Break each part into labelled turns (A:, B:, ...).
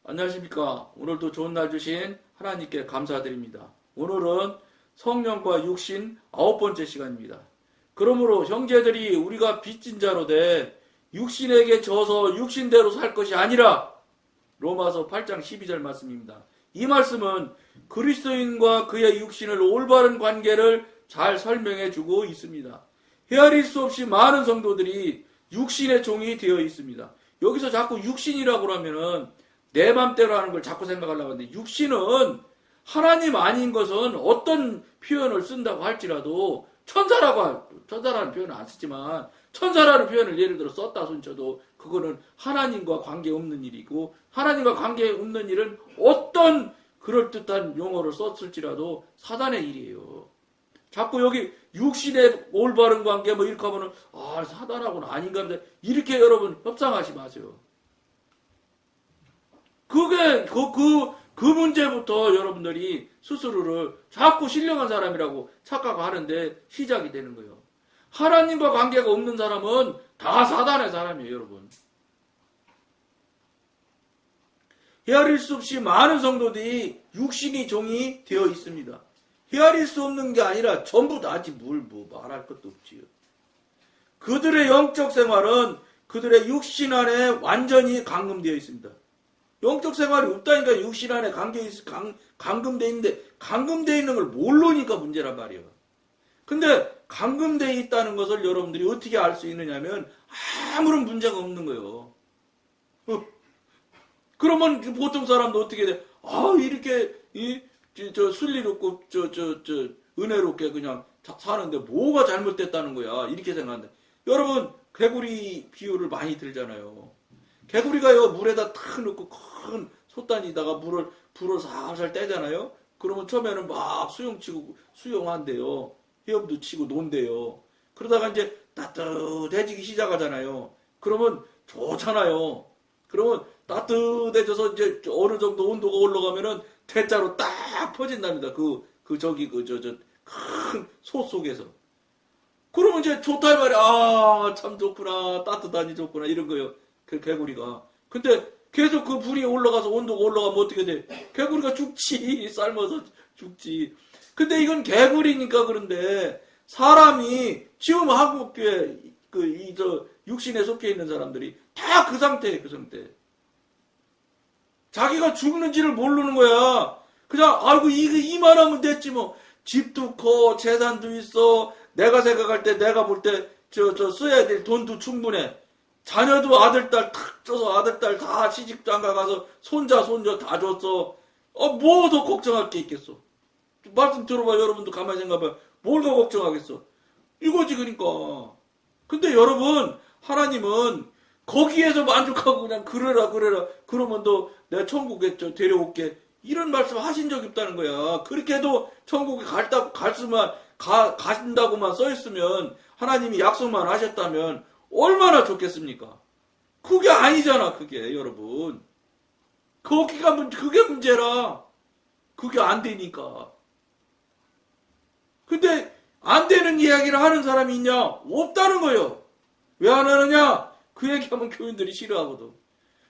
A: 안녕하십니까. 오늘도 좋은 날 주신 하나님께 감사드립니다. 오늘은 성령과 육신 9번째 시간입니다. 그러므로 형제들이 우리가 빚진 자로 돼 육신에게 져서 육신대로 살 것이 아니라 로마서 8장 12절 말씀입니다. 이 말씀은 그리스도인과 그의 육신을 올바른 관계를 잘 설명해 주고 있습니다. 헤아릴 수 없이 많은 성도들이 육신의 종이 되어 있습니다. 여기서 자꾸 육신이라고 하면은 내 맘대로 하는 걸 자꾸 생각하려고 하는데, 육신은 하나님 아닌 것은 어떤 표현을 쓴다고 할지라도 천사라는 표현은 안 쓰지만 천사라는 표현을 예를 들어 썼다 손쳐도 그거는 하나님과 관계없는 일이고, 하나님과 관계없는 일은 어떤 그럴듯한 용어를 썼을지라도 사단의 일이에요. 자꾸 여기 육신의 올바른 관계 뭐 이렇게 하면은 사단하고는 아닌가 보다 이렇게 여러분 협상하지 마세요. 그게 그 문제부터 여러분들이 스스로를 자꾸 신령한 사람이라고 착각하는데 시작이 되는 거예요. 하나님과 관계가 없는 사람은 다 사단의 사람이에요, 여러분. 헤아릴 수 없이 많은 성도들이 육신이 종이 되어 있습니다. 헤아릴 수 없는 게 아니라 전부 다지 뭐 말할 것도 없지요. 그들의 영적 생활은 그들의 육신 안에 완전히 감금되어 있습니다. 영적 생활이 없다니까. 육신 안에 감금되어 있는데, 감금되어 있는 걸 모르니까 문제란 말이에요. 근데 감금되어 있다는 것을 여러분들이 어떻게 알 수 있느냐면 아무런 문제가 없는 거예요. 그러면 보통 사람도 어떻게 돼? 이렇게 순리롭고 은혜롭게 그냥 사는데 뭐가 잘못됐다는 거야, 이렇게 생각하는데, 여러분 개구리 비유를 많이 들잖아요. 개구리가요, 물에다 탁 넣고 큰 솥단에다가 불을 살살 떼잖아요. 그러면 처음에는 막 수영한대요. 헤엄도 치고 논대요. 그러다가 이제 따뜻해지기 시작하잖아요. 그러면 좋잖아요. 그러면 따뜻해져서 이제 어느 정도 온도가 올라가면은 대자로 딱 퍼진답니다. 큰 솥 속에서. 그러면 이제 좋다 말이야. 참 좋구나. 따뜻하니 좋구나. 이런 거예요. 그 개구리가. 근데 계속 그 불이 올라가서 온도가 올라가면 어떻게 돼? 개구리가 죽지. 삶아서 죽지. 근데 이건 개구리니까 그런데, 사람이 지금 한국교회 육신에 속해 있는 사람들이 다 그 상태예요. 그 상태. 자기가 죽는지를 모르는 거야. 그냥 이만하면 됐지 뭐. 집도 커, 재산도 있어. 내가 생각할 때, 내가 볼 때 써야 될 돈도 충분해. 자녀도 아들, 딸 탁 줘서 아들, 딸 다 시집장가 가서 손자, 손녀 다 줬어. 뭐 더 걱정할 게 있겠어. 말씀 들어봐. 여러분도 가만히 생각해봐. 뭘 더 걱정하겠어. 이거지, 그러니까. 근데 여러분, 하나님은 거기에서 만족하고 그냥 그래라. 그러면 너 내가 천국에 데려올게. 이런 말씀 하신 적이 없다는 거야. 그렇게 해도 천국에 가신다고만 써있으면, 하나님이 약속만 하셨다면 얼마나 좋겠습니까? 그게 아니잖아, 그게, 여러분. 그게 문제라. 그게 안 되니까. 근데 안 되는 이야기를 하는 사람이 있냐? 없다는 거예요. 왜 안 하느냐? 그 얘기하면 교인들이 싫어하거든.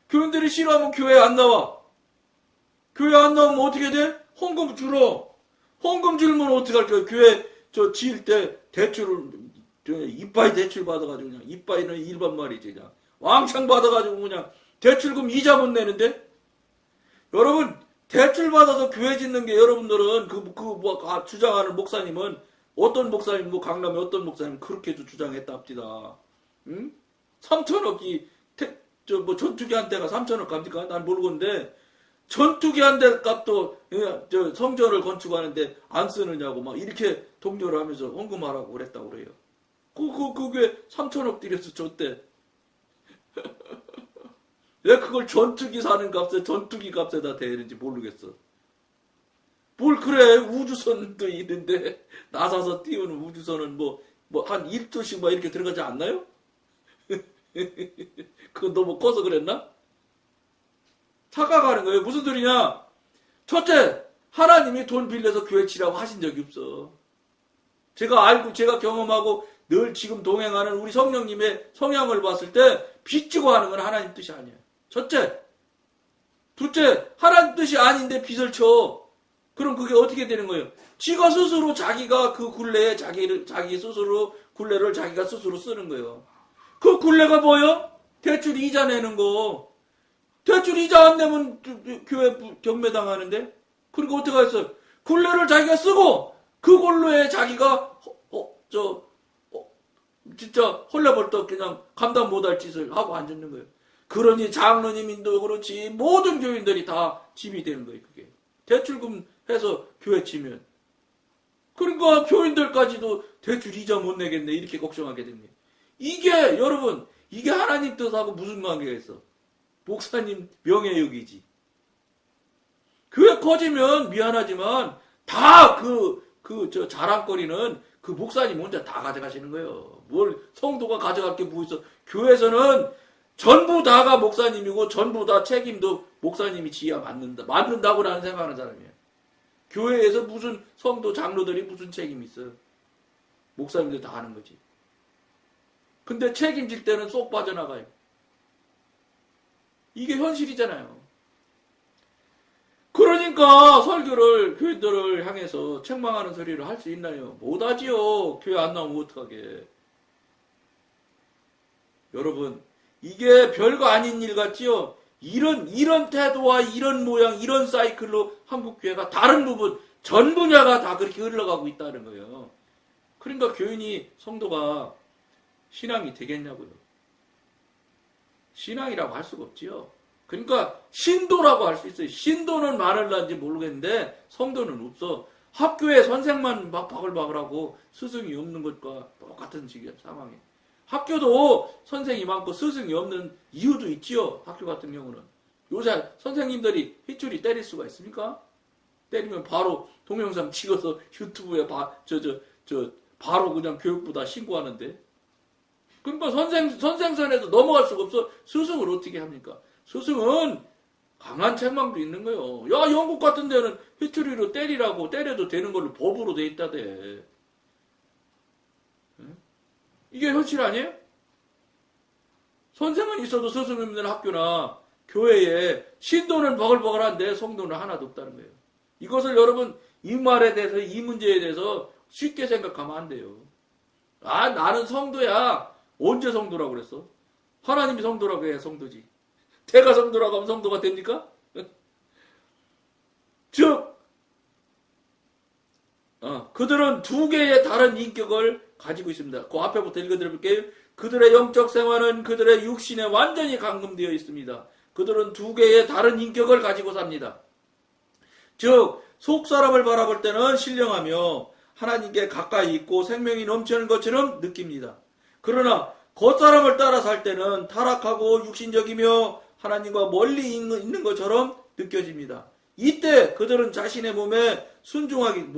A: 교인들이 싫어하면 교회 안 나와. 교회 안 나오면 어떻게 돼? 헌금 줄어. 헌금 줄면 어떻게 할 거야? 교회 지을 때 대출을, 이빠이 대출 받아가지고 그냥, 이빠이는 일반 말이지, 그냥 왕창 받아가지고 그냥 대출금 이자 못 내는데? 여러분, 대출 받아서 교회 짓는 게, 여러분들은 주장하는 목사님은, 어떤 목사님, 강남에 어떤 목사님 그렇게도 주장했답니다. 응? 3천억이 전투기 한 대가 3천억 갑니까? 난 모르겠는데, 전투기 한 대 값도 성전을 건축하는데 안 쓰느냐고 막 이렇게 독려를 하면서 헌금하라고 그랬다고 그래요. 그게 3천억 들여서 줬대. 왜 그걸 전투기 사는 값에, 전투기 값에다 대는지 모르겠어. 뭘 그래. 우주선도 있는데, 나사서 띄우는 우주선은 한 1조씩 막 이렇게 들어가지 않나요? 그거 너무 커서 그랬나? 착각하는 거예요. 무슨 소리냐? 첫째, 하나님이 돈 빌려서 교회 치라고 하신 적이 없어. 제가 경험하고 늘 지금 동행하는 우리 성령님의 성향을 봤을 때, 빚지고 하는 건 하나님 뜻이 아니에요. 첫째. 둘째, 하나님 뜻이 아닌데 빚을 쳐. 그럼 그게 어떻게 되는 거예요? 지가 스스로 자기가 그 굴레에 자기 스스로 굴레를 자기가 스스로 쓰는 거예요. 그 굴레가 뭐예요? 대출 이자 내는 거. 대출 이자 안 내면 교회 경매당하는데? 그러니까 어떻게 했어요? 굴레를 자기가 쓰고 그 굴레에 자기가 진짜 헐레벌떡 그냥 감당 못할 짓을 하고 앉는 거예요. 그러니 장로님도 그렇지 모든 교인들이 다 짐이 되는 거예요. 그게 대출금 해서 교회 치면 그러니까 교인들까지도 대출 이자 못 내겠네 이렇게 걱정하게 됩니다. 이게 여러분 이게 하나님 뜻하고 무슨 관계가 있어? 목사님 명예욕이지. 교회 커지면 미안하지만 다 저 자랑거리는 그 목사님 혼자 다 가져가시는 거예요. 뭘 성도가 가져갈 게 뭐 있어? 교회에서는 전부 다가 목사님이고 전부 다 책임도 목사님이 지어야 맞는다고 나는 생각하는 사람이에요. 교회에서 무슨 성도 장로들이 무슨 책임이 있어요? 목사님들 다 하는 거지. 근데 책임질 때는 쏙 빠져나가요. 이게 현실이잖아요. 그러니까 설교를 교인들을 향해서 책망하는 소리를 할 수 있나요? 못하지요. 교회 안 나오면 어떡하게. 여러분 이게 별거 아닌 일 같지요? 이런 태도와 이런 모양, 이런 사이클로 한국교회가 다른 부분, 전 분야가 다 그렇게 흘러가고 있다는 거예요. 그러니까 교인이, 성도가 신앙이 되겠냐고요. 신앙이라고 할 수가 없지요. 그러니까 신도라고 할 수 있어요. 신도는 많을런지 모르겠는데 성도는 없어. 학교에 선생만 막 바글바글하고 스승이 없는 것과 똑같은 상황이에요. 학교도 선생이 많고 스승이 없는 이유도 있지요. 학교 같은 경우는. 요새 선생님들이 휘줄이 때릴 수가 있습니까? 때리면 바로 동영상 찍어서 유튜브에 바로 그냥 교육부다 신고하는데. 그러니까 선생선에서 넘어갈 수가 없어. 스승을 어떻게 합니까? 스승은 강한 책망도 있는 거예요. 야, 영국 같은 데는 휘투리로 때리라고 때려도 되는 걸로 법으로 돼 있다대. 이게 현실 아니에요? 선생은 있어도 스승 없는 학교나 교회에 신도는 버글버글한데 성도는 하나도 없다는 거예요. 이것을 여러분 이 말에 대해서 이 문제에 대해서 쉽게 생각하면 안 돼요. 아, 나는 성도야. 언제 성도라고 그랬어? 하나님이 성도라고 해야 성도지. 내가 성도라고 하면 성도가 됩니까? 즉 그들은 두 개의 다른 인격을 가지고 있습니다. 그 앞에부터 읽어드려볼게요. 그들의 영적 생활은 그들의 육신에 완전히 감금되어 있습니다. 그들은 두 개의 다른 인격을 가지고 삽니다. 즉 속사람을 바라볼 때는 신령하며 하나님께 가까이 있고 생명이 넘치는 것처럼 느낍니다. 그러나 겉사람을 따라 살 때는 타락하고 육신적이며 하나님과 멀리 있는 것처럼 느껴집니다. 이때 그들은 자신의 몸에 순종하기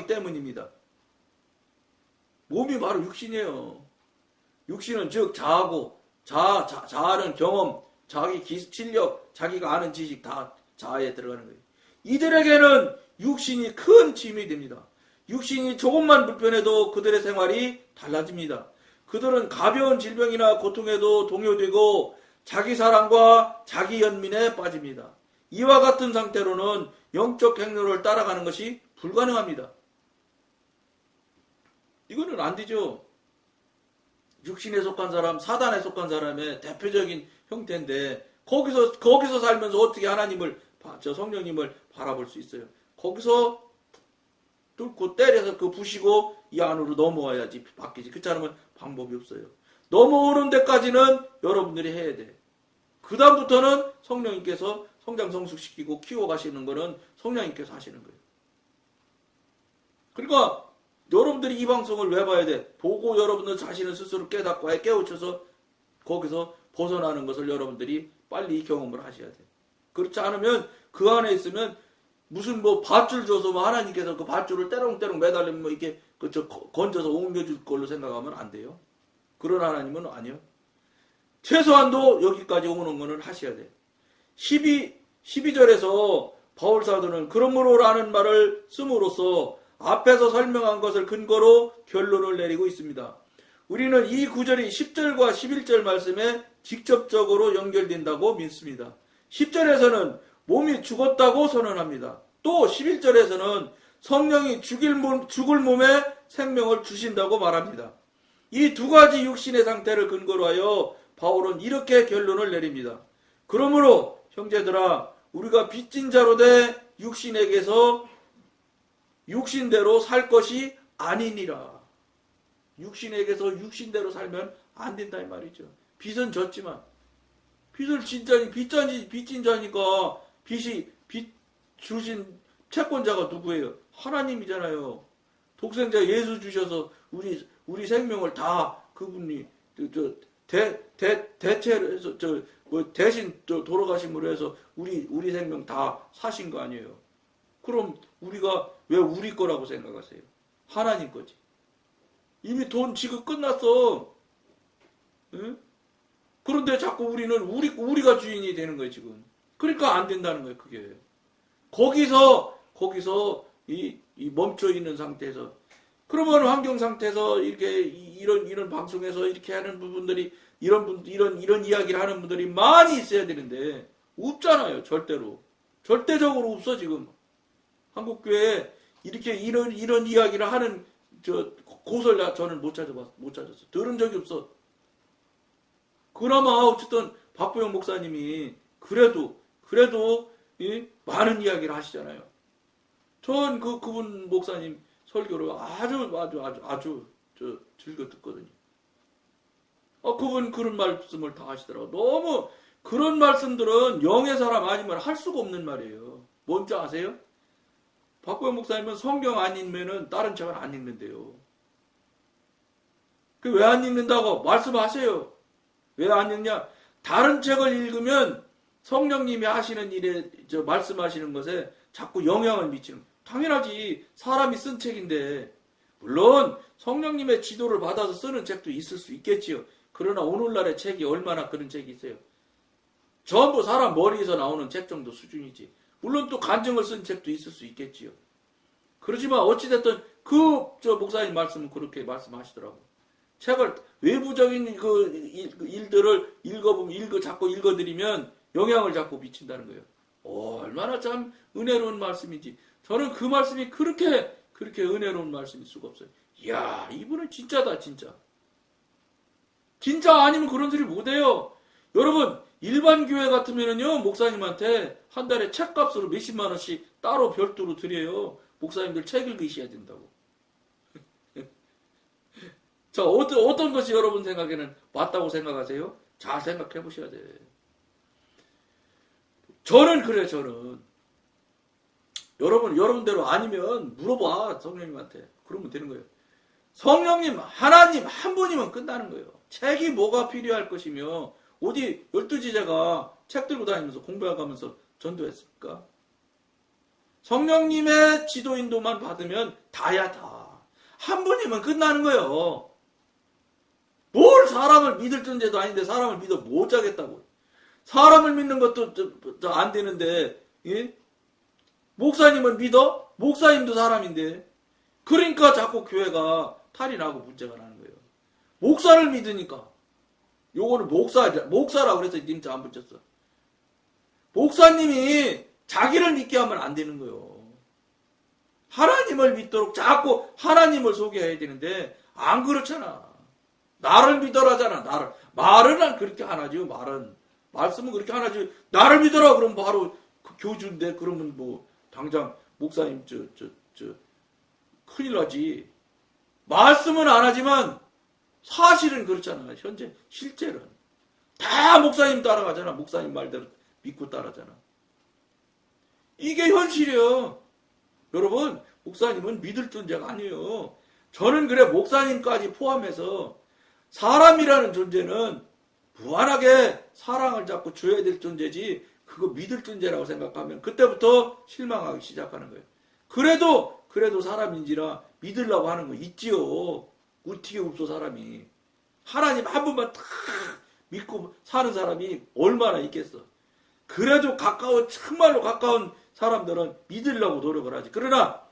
A: 때문입니다. 몸이 바로 육신이에요. 육신은 즉 자아고 자아는 경험, 자기 실력, 자기가 아는 지식 다 자아에 들어가는 거예요. 이들에게는 육신이 큰 짐이 됩니다. 육신이 조금만 불편해도 그들의 생활이 달라집니다. 그들은 가벼운 질병이나 고통에도 동요되고 자기 사랑과 자기 연민에 빠집니다. 이와 같은 상태로는 영적 행로를 따라가는 것이 불가능합니다. 이거는 안 되죠. 육신에 속한 사람, 사단에 속한 사람의 대표적인 형태인데 거기서 살면서 어떻게 하나님을, 성령님을 바라볼 수 있어요? 거기서 뚫고 때려서 부시고 이 안으로 넘어와야지 바뀌지. 그렇지 않으면 방법이 없어요. 넘어오는 데까지는 여러분들이 해야 돼. 그 다음부터는 성령님께서 성장 성숙시키고 키워가시는 거는 성령님께서 하시는 거예요. 그러니까 여러분들이 이 방송을 왜 봐야 돼? 보고 여러분들 자신을 스스로 깨닫고 깨우쳐서 거기서 벗어나는 것을 여러분들이 빨리 경험을 하셔야 돼. 그렇지 않으면 그 안에 있으면 무슨 밧줄 줘서 하나님께서 그 밧줄을 때롱때롱 매달리면 이렇게 건져서 옮겨줄 걸로 생각하면 안 돼요. 그런 하나님은 아니요. 최소한도 여기까지 오는 거는 하셔야 돼. 12절에서 바울 사도는 그러므로라는 말을 씀으로써 앞에서 설명한 것을 근거로 결론을 내리고 있습니다. 우리는 이 구절이 10절과 11절 말씀에 직접적으로 연결된다고 믿습니다. 10절에서는 몸이 죽었다고 선언합니다. 또 11절에서는 성령이 죽을 몸에 생명을 주신다고 말합니다. 이 두 가지 육신의 상태를 근거로 하여 바울은 이렇게 결론을 내립니다. 그러므로 형제들아, 우리가 빚진 자로 돼 육신에게서 육신대로 살 것이 아니니라. 육신에게서 육신대로 살면 안 된다 이 말이죠. 빚은 졌지만 빚을 빚진 자니까 빚 주신 채권자가 누구예요? 하나님이잖아요. 독생자 예수 주셔서 우리 생명을 다 그분이 대체해서 대신 돌아가심으로 해서 우리 생명 다 사신 거 아니에요. 그럼 우리가 왜 우리 거라고 생각하세요? 하나님 거지. 이미 돈 지급 끝났어. 응? 그런데 자꾸 우리는 우리가 주인이 되는 거예요, 지금. 그러니까 안 된다는 거예요, 그게. 거기서 이 멈춰 있는 상태에서. 그러면 환경 상태에서 이렇게 이런 방송에서 이렇게 하는 부분들이 이런 이야기를 하는 분들이 많이 있어야 되는데 없잖아요, 절대로. 절대적으로 없어, 지금. 한국 교회에 이렇게 이런 이야기를 하는 곳을 저는 못 찾았어. 들은 적이 없어. 그나마 어쨌든 박보영 목사님이 그래도 많은 이야기를 하시잖아요. 전 그분 목사님 설교를 아주 즐겨 듣거든요. 그분 그런 말씀을 다 하시더라고. 너무 그런 말씀들은 영의 사람 아니면 할 수가 없는 말이에요. 뭔지 아세요? 박보영 목사님은 성경 안 읽으면은 다른 책을 안 읽는데요. 그 왜 안 읽는다고 말씀하세요. 왜 안 읽냐? 다른 책을 읽으면 성령님이 하시는 일에 말씀하시는 것에 자꾸 영향을 미치는 거예요. 당연하지. 사람이 쓴 책인데 물론 성령님의 지도를 받아서 쓰는 책도 있을 수 있겠지요. 그러나 오늘날의 책이 얼마나 그런 책이 있어요. 전부 사람 머리에서 나오는 책 정도 수준이지. 물론 또 간증을 쓴 책도 있을 수 있겠지요. 그렇지만 어찌됐든 목사님 말씀은 그렇게 말씀하시더라고. 책을 외부적인 일들을 자꾸 읽어드리면 영향을 자꾸 미친다는 거예요. 얼마나 참 은혜로운 말씀인지. 저는 그 말씀이 그렇게 은혜로운 말씀일 수가 없어요. 이야, 이분은 진짜다, 진짜. 진짜 아니면 그런 소리 못해요. 여러분, 일반 교회 같으면은요, 목사님한테 한 달에 책값으로 몇십만 원씩 따로 별도로 드려요. 목사님들 책 읽으셔야 된다고. 자, 어떤 것이 여러분 생각에는 맞다고 생각하세요? 잘 생각해 보셔야 돼. 저는 그래요, 저는. 여러분대로 아니면 물어봐, 성령님한테. 그러면 되는 거예요. 성령님, 하나님 한 분이면 끝나는 거예요. 책이 뭐가 필요할 것이며, 어디 12지제가 책 들고 다니면서 공부해가면서 전도했습니까? 성령님의 지도 인도만 받으면 다야 다. 한 분이면 끝나는 거예요. 뭘 사람을 믿을 존재도 아닌데 사람을 믿어 못 자겠다고. 사람을 믿는 것도 안 되는데, 예? 목사님을 믿어? 목사님도 사람인데. 그러니까 자꾸 교회가 탈이 나고 문제가 나는 거예요. 목사를 믿으니까. 요거는 목사라고 그래서 님자 안 붙였어. 목사님이 자기를 믿게 하면 안 되는 거예요. 하나님을 믿도록 자꾸 하나님을 소개해야 되는데, 안 그렇잖아. 나를 믿어라잖아, 나를. 말은 그렇게 안 하죠, 말은. 말씀은 그렇게 안 하죠. 나를 믿어라, 그럼 바로 교주인데, 그러면 뭐, 당장 목사님, 큰일 나지. 말씀은 안 하지만, 사실은 그렇잖아, 현재, 실제는. 다 목사님 따라가잖아, 목사님 말대로 믿고 따라잖아. 이게 현실이에요. 여러분, 목사님은 믿을 존재가 아니에요. 저는 그래, 목사님까지 포함해서 사람이라는 존재는 무한하게 사랑을 자꾸 줘야 될 존재지 그거 믿을 존재라고 생각하면 그때부터 실망하기 시작하는 거예요. 그래도 사람인지라 믿으려고 하는 거 있지요. 어떻게 없어 사람이. 하나님 한 분만 탁 믿고 사는 사람이 얼마나 있겠어. 그래도 정말로 가까운 사람들은 믿으려고 노력을 하지. 그러나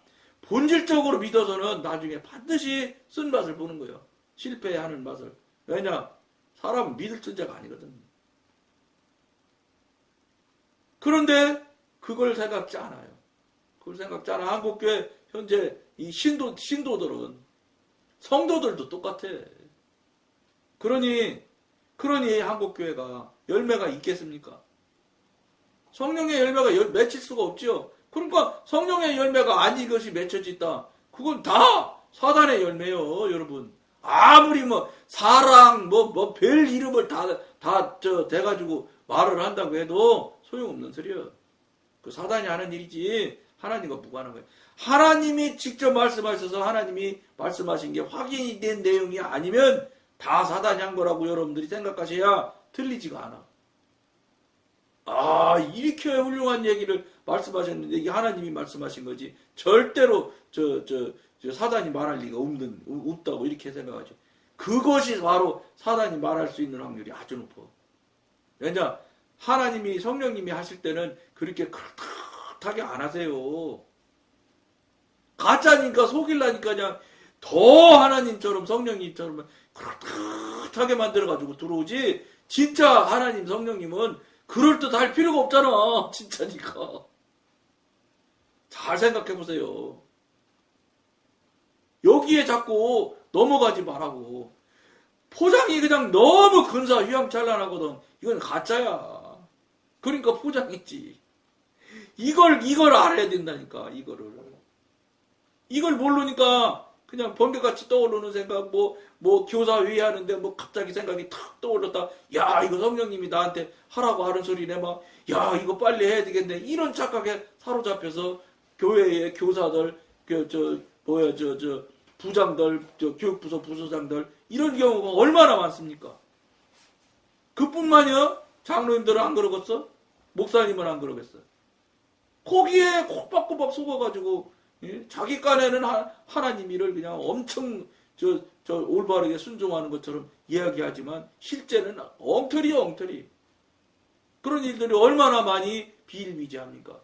A: 본질적으로 믿어서는 나중에 반드시 쓴맛을 보는 거예요. 실패하는 맛을. 왜냐? 사람은 믿을 존재가 아니거든. 그런데 그걸 생각지 않아요. 그걸 생각지 않아. 한국교회 현재 이 신도들은 성도들도 똑같아. 그러니 한국교회가 열매가 있겠습니까? 성령의 열매가 맺힐 수가 없지요. 그러니까 성령의 열매가 아닌 것이 맺혀진다. 그건 다 사단의 열매요, 여러분. 아무리 뭐 사랑 별 이름을 다 대가지고 말을 한다고 해도 소용없는 소리야. 그 사단이 하는 일이지 하나님과 무관한 거예요. 하나님이 직접 말씀하셔서 하나님이 말씀하신 게 확인이 된 내용이 아니면 다 사단이 한 거라고 여러분들이 생각하셔야 틀리지가 않아. 아, 이렇게 훌륭한 얘기를 말씀하셨는데 이게 하나님이 말씀하신 거지. 절대로 사단이 말할 리가 없다고 이렇게 생각하죠. 그것이 바로 사단이 말할 수 있는 확률이 아주 높아. 왜냐? 하나님이 성령님이 하실 때는 그렇게 그렇게 안 하세요. 가짜니까 속일라니까 그냥 더 하나님처럼 성령님처럼 그렇게 만들어가지고 들어오지. 진짜 하나님 성령님은 그럴듯할 필요가 없잖아. 진짜니까. 잘 생각해보세요. 여기에 자꾸 넘어가지 말라고. 포장이 그냥 너무 근사 휘황찬란하거든. 이건 가짜야. 그러니까 포장이지. 이걸 알아야 된다니까. 이걸 모르니까 그냥 번개같이 떠오르는 생각, 교사 회의하는데 갑자기 생각이 탁 떠올랐다. 야, 이거 성령님이 나한테 하라고 하는 소리네. 야, 이거 빨리 해야 되겠네. 이런 착각에 사로잡혀서 교회의 교사들, 부장들, 교육부서 부서장들, 이런 경우가 얼마나 많습니까? 그뿐만이요? 장로님들은 안 그러겠어? 목사님은 안 그러겠어? 거기에 꼬박꼬박 속아가지고, 예? 자기 깐에는 하나님 일을 그냥 엄청 올바르게 순종하는 것처럼 이야기하지만 실제는 엉터리야, 엉터리. 그런 일들이 얼마나 많이 비일비재합니까?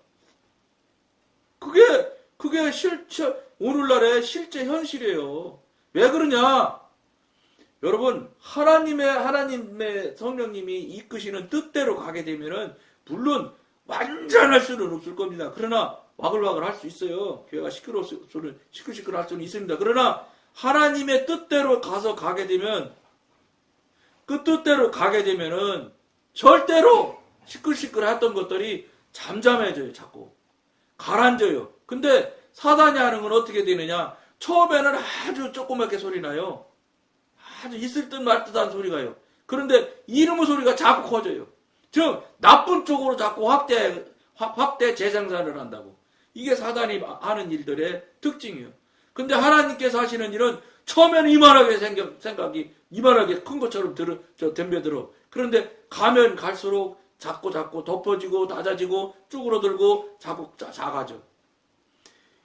A: 그게 실제 오늘날의 실제 현실이에요. 왜 그러냐? 여러분, 하나님의 성령님이 이끄시는 뜻대로 가게 되면은 물론 완전할 수는 없을 겁니다. 그러나 와글와글 할 수 있어요. 교회가 시끌시끌 할 수는 있습니다. 그러나 하나님의 뜻대로 가게 되면 그 뜻대로 가게 되면은 절대로 시끌시끌 했던 것들이 잠잠해져요. 자꾸 가라앉아요. 근데 사단이 하는 건 어떻게 되느냐? 처음에는 아주 조그맣게 소리 나요. 아주 있을 듯 말 듯한 소리가요. 그런데 이놈의 소리가 자꾸 커져요. 즉 나쁜 쪽으로 자꾸 확대 재생산을 한다고. 이게 사단이 하는 일들의 특징이에요. 근데 하나님께서 하시는 일은 처음에는 이만하게 생각이 이만하게 큰 것처럼 덤벼들어. 그런데 가면 갈수록 자꾸 덮어지고 낮아지고 쭈그러들고 자꾸 작아져.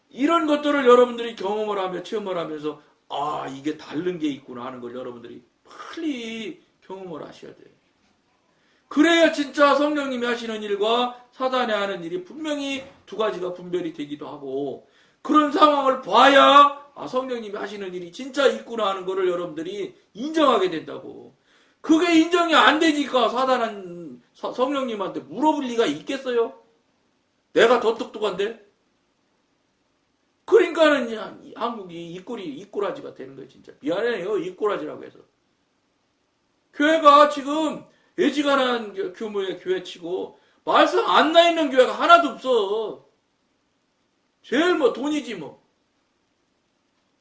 A: 이런 것들을 여러분들이 경험을 하며 체험을 하면서 아, 이게 다른 게 있구나 하는 걸 여러분들이 빨리 경험을 하셔야 돼요. 그래야 진짜 성령님이 하시는 일과 사단이 하는 일이 분명히 두 가지가 분별이 되기도 하고, 그런 상황을 봐야 아, 성령님이 하시는 일이 진짜 있구나 하는 것을 여러분들이 인정하게 된다고. 그게 인정이 안 되니까 성령님한테 물어볼 리가 있겠어요? 내가 더 똑똑한데? 그러니까는 한국이 이꼬라지가 되는 거예요, 진짜. 미안해요, 이꼬라지라고 해서. 교회가 지금 애지간한 규모의 교회치고 말씀 안 나 있는 교회가 하나도 없어. 제일 돈이지 뭐.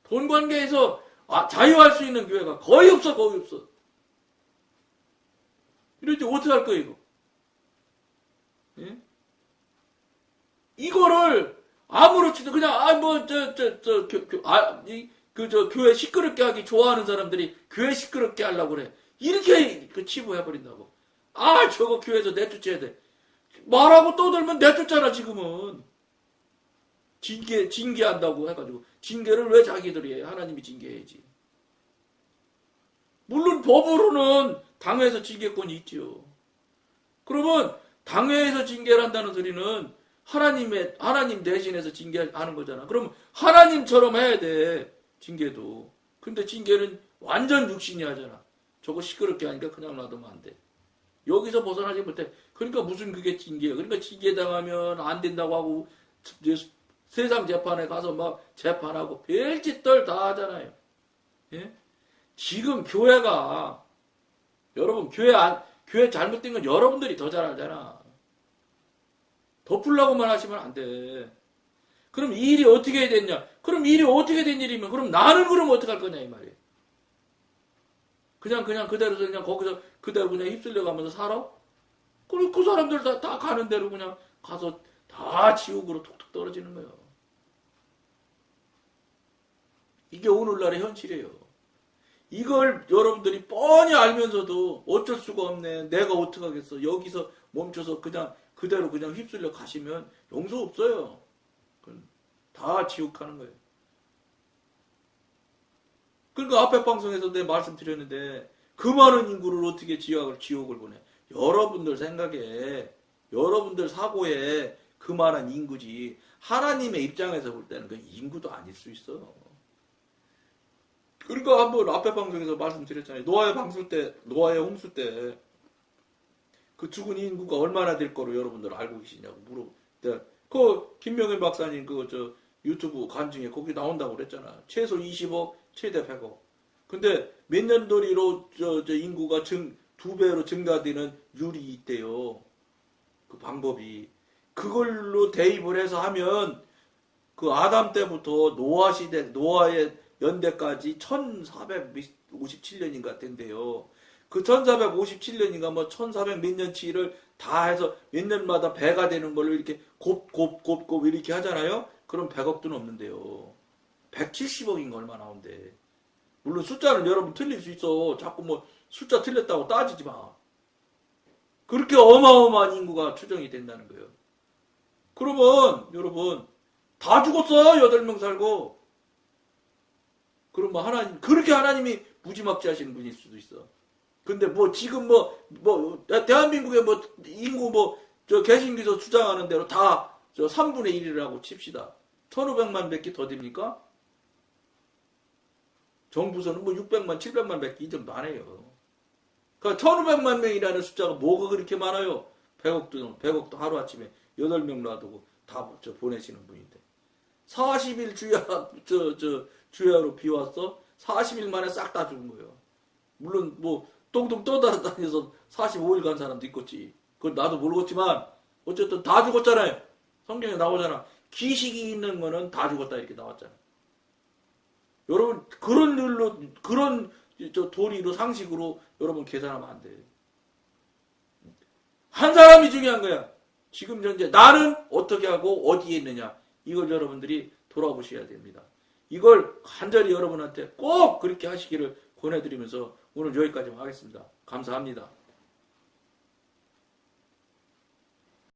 A: 돈 관계에서 자유할 수 있는 교회가 거의 없어. 이러지 어떻게 할 거예요, 이거? 예? 이거를 아무렇지도 그냥 교회 시끄럽게 하기 좋아하는 사람들이 교회 시끄럽게 하려고 그래. 이렇게 치부해버린다고. 아, 저거 교회에서 내쫓아야 돼. 말하고 떠들면 내쫓잖아, 지금은. 징계한다고 해가지고. 징계를 왜 자기들이 해? 하나님이 징계해야지. 물론 법으로는 당회에서 징계권이 있죠. 그러면 당회에서 징계를 한다는 소리는 하나님 대신해서 징계하는 거잖아. 그럼 하나님처럼 해야 돼, 징계도. 근데 징계는 완전 육신이 하잖아. 저거 시끄럽게 하니까 그냥 놔두면 안 돼. 여기서 벗어나지 못해. 그러니까 무슨 그게 징계예요. 그러니까 징계당하면 안 된다고 하고 이제 세상 재판에 가서 막 재판하고 별짓들 다 하잖아요. 예? 지금 교회가 여러분 교회 잘못된 건 여러분들이 더 잘 알잖아. 덮으려고만 하시면 안 돼. 그럼 이 일이 어떻게 됐냐? 그럼 일이 어떻게 된 일이면 그럼 나는 그럼 어떻게 할 거냐 이 말이에요. 그냥 그대로 그냥 거기서 그대로 그냥 휩쓸려 가면서 살아? 그럼 그 사람들 다 가는 대로 그냥 가서 다 지옥으로 툭툭 떨어지는 거예요. 이게 오늘날의 현실이에요. 이걸 여러분들이 뻔히 알면서도 어쩔 수가 없네. 내가 어떡하겠어. 여기서 멈춰서 그냥 그대로 그냥 휩쓸려 가시면 용서 없어요. 다 지옥 가는 거예요. 그러니까 앞에 방송에서 내가 말씀드렸는데 그 많은 인구를 어떻게 지옥을 보내. 여러분들 생각에 여러분들 사고에 그만한 인구지 하나님의 입장에서 볼 때는 그 인구도 아닐 수 있어. 그러니까 한번 앞에 방송에서 말씀드렸잖아요. 노아의 홍수 때 그 죽은 인구가 얼마나 될 거로 여러분들 알고 계시냐고 물어보는데 그 김명일 박사님 유튜브 간증에 거기 나온다고 그랬잖아. 최소 20억, 최대 100억. 근데 몇 년도리로 인구가 2배로 증가되는 율이 있대요. 그 방법이. 그걸로 대입을 해서 하면 그 아담 때부터 노아의 연대까지 1457년인가 된대요. 그 1457년인가 뭐 1400 몇 년치를 다 해서 몇 년마다 배가 되는 걸로 이렇게 곱곱곱곱 이렇게 하잖아요. 그럼 100억도 넘는데요. 170억인가 얼마 나온대. 물론 숫자는 여러분 틀릴 수 있어. 자꾸 뭐 숫자 틀렸다고 따지지 마. 그렇게 어마어마한 인구가 추정이 된다는 거예요. 그러면 여러분 다 죽었어. 8명 살고. 그럼 뭐 그렇게 하나님이 무지막지하신 분일 수도 있어. 근데 뭐 지금 대한민국의 인구 개신교에서 주장하는 대로 다 3분의 1이라고 칩시다. 1500만 밖에 더 됩니까? 정부서는 600만, 700만 밖에 이 정도 안 해요. 그러니까 1500만 명이라는 숫자가 뭐가 그렇게 많아요? 100억도 하루아침에 8명 놔두고 다 보내시는 분인데. 40일 주야로 비왔어? 40일 만에 싹 다 죽은 거예요. 물론 똥똥 떠다니면서 45일 간 사람도 있겠지. 그건 나도 모르겠지만 어쨌든 다 죽었잖아요. 성경에 나오잖아. 기식이 있는 거는 다 죽었다 이렇게 나왔잖아. 여러분 그런 도리로 상식으로 여러분 계산하면 안 돼. 한 사람이 중요한 거야. 지금 현재 나는 어떻게 하고 어디에 있느냐. 이걸 여러분들이 돌아보셔야 됩니다. 이걸 간절히 여러분한테 꼭 그렇게 하시기를 권해드리면서 오늘 여기까지 하겠습니다. 감사합니다.